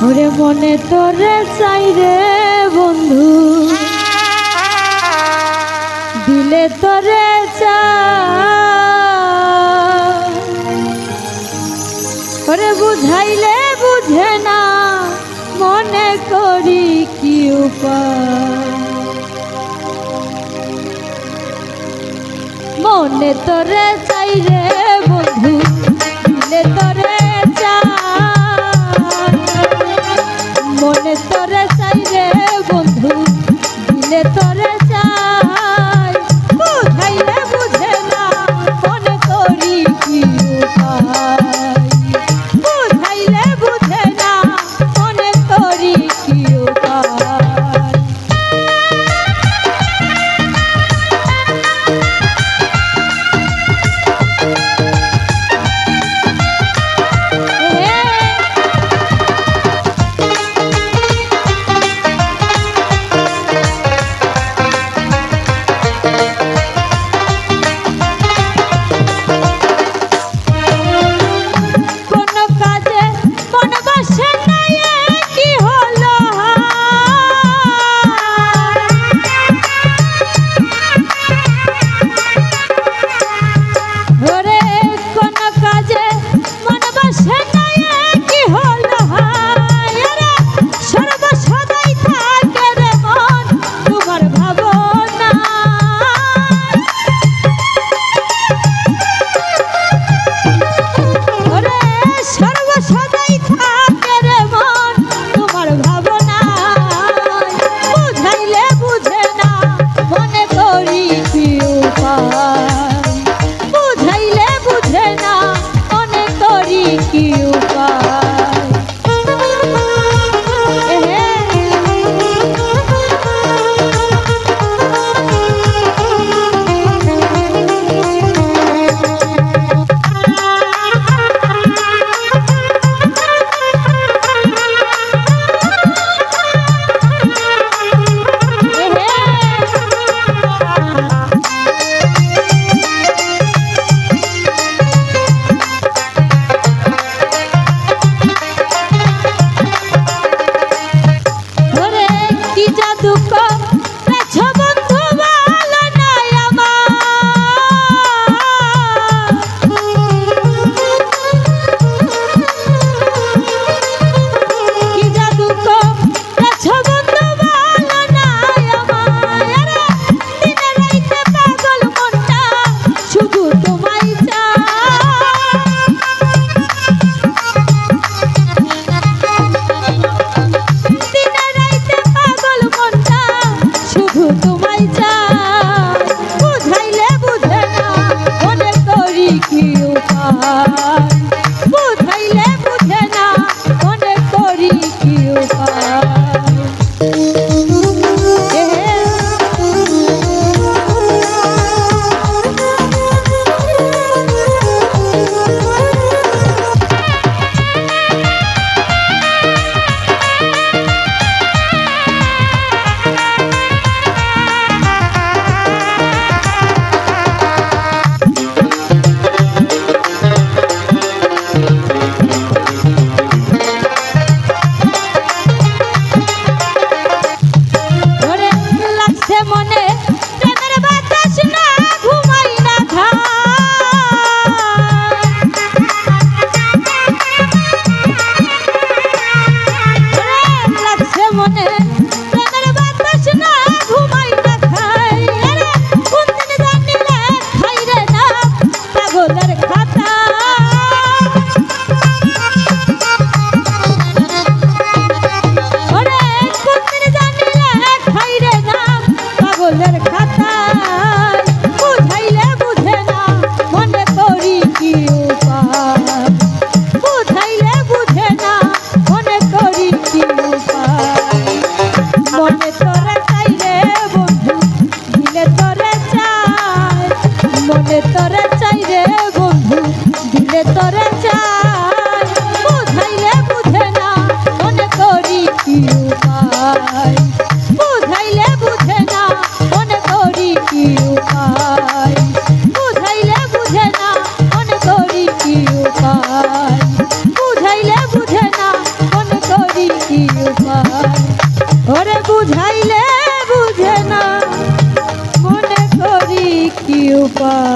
ওরে মনে তোরে চাই রে বন্ধু, দিলে তোরে চাই। ওরে বুঝাইলে বুঝে না, মনে করি কি উপায়। মনে তোরে চাই রে বন্ধু, দিলে তোরে চাই। মনে তোরে চাই রে বন্ধু, দিলে তোরে চাই। বুঝাইলে বুঝে না, মনে করি কি উপায়। বুঝাইলে বুঝে না, মনে করি কি উপায়। উপায় ওরে বুঝাইলে বুঝে না মনে করি কি উপায়